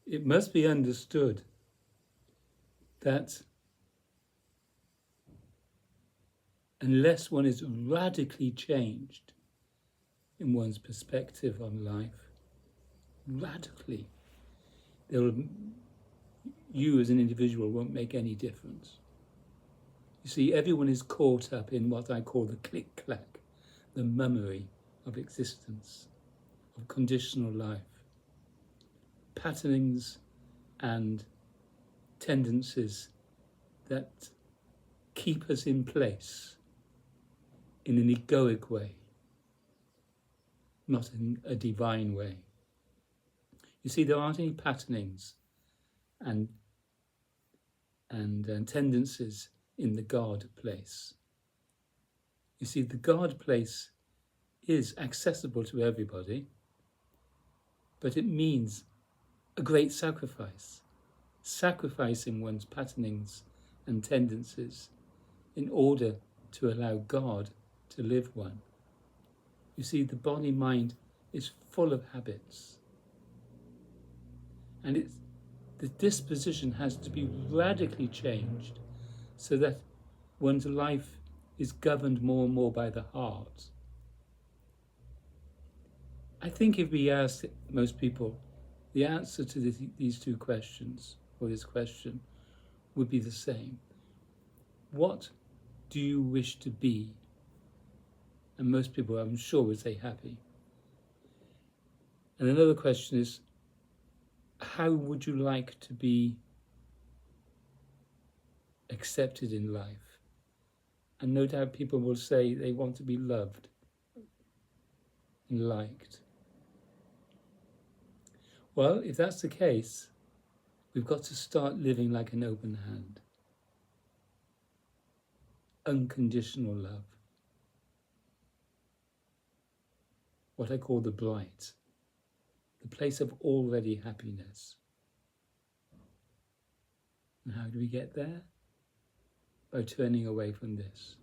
It must be understood that unless one is radically changed in one's perspective on life, radically, you as an individual won't make any difference. You see, everyone is caught up in what I call the click-clack, the mummery of existence, of conditional life, patternings and tendencies that keep us in place in an egoic way, not in a divine way. You see, there aren't any patternings and tendencies in the God place. You see, the God place is accessible to everybody, but it means a great sacrifice, sacrificing one's patternings and tendencies in order to allow God to live one. You see, the body-mind is full of habits, and the disposition has to be radically changed so that one's life is governed more and more by the heart. I think if we ask most people, the answer to these two questions, or this question, would be the same. What do you wish to be? And most people, I'm sure, would say happy. And another question is, how would you like to be accepted in life? And no doubt people will say they want to be loved and liked. Well, if that's the case, we've got to start living like an open hand. Unconditional love. What I call the bright, the place of already happiness. And how do we get there? By turning away from this.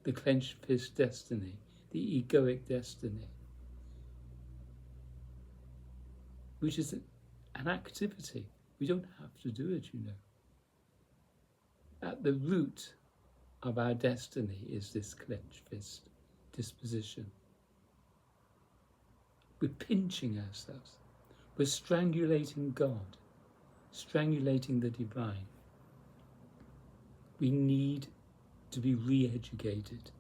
The clenched fist destiny, the egoic destiny, which is an activity. We don't have to do it, you know. At the root of our destiny is this clenched fist disposition. We're pinching ourselves. We're strangulating God, strangulating the divine. We need to be re-educated.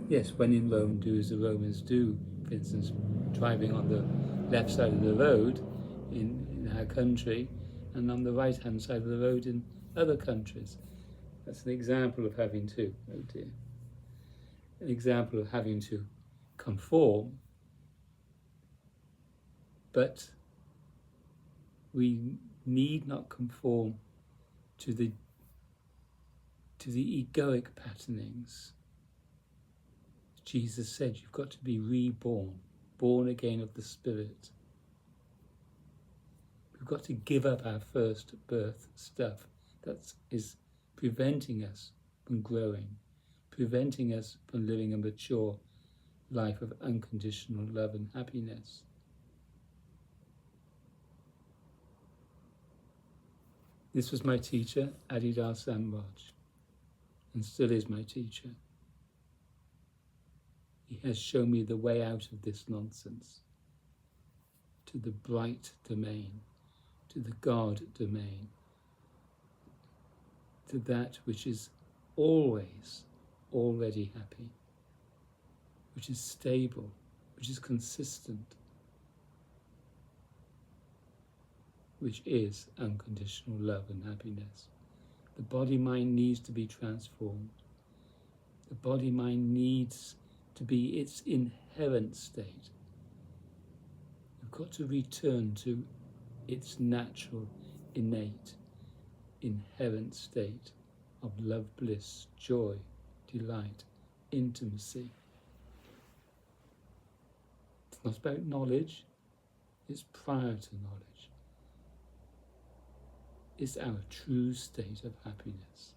Yes, when in Rome, do as the Romans do. For instance, driving on the left side of the road in our country and on the right-hand side of the road in other countries. That's an example of having to, oh dear, an example of having to conform. But we need not conform to the egoic patternings. Jesus said you've got to be reborn, born again of the Spirit. We've got to give up our first birth stuff that is preventing us from growing, preventing us from living a mature life of unconditional love and happiness. This was my teacher, Adidas Samraj, and still is my teacher. He has shown me the way out of this nonsense, to the bright domain, to the God domain, to that which is always already happy, which is stable, which is consistent, which is unconditional love and happiness. The body-mind needs to be transformed. The body-mind needs to be its inherent state. You've got to return to its natural, innate, inherent state of love, bliss, joy, delight, intimacy. It's not about knowledge, it's prior to knowledge. It's our true state of happiness.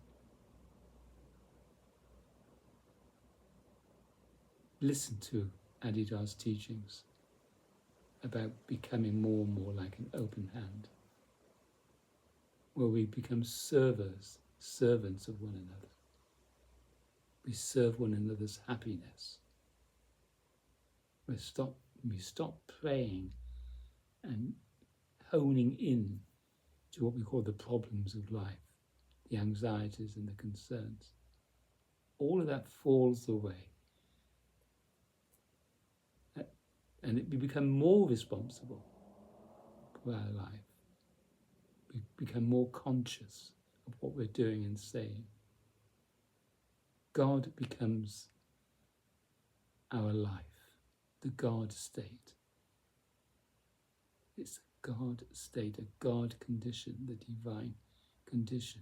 listen to Adidas teachings about becoming more and more like an open hand, where we become servants of one another. We serve one another's happiness. We stop praying and honing in to what we call the problems of life, the anxieties and the concerns. All of that falls away. And we become more responsible for our life. We become more conscious of what we're doing and saying. God becomes our life, the God state. It's a God state, a God condition, the divine condition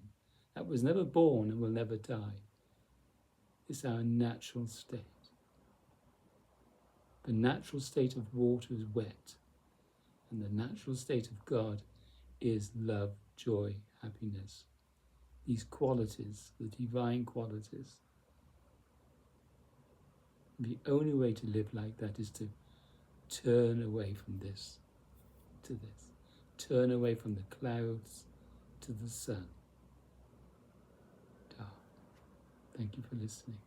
that was never born and will never die. It's our natural state. The natural state of water is wet, and the natural state of God is love, joy, happiness. These qualities, the divine qualities. The only way to live like that is to turn away from this to this. Turn away from the clouds to the sun. Thank you for listening.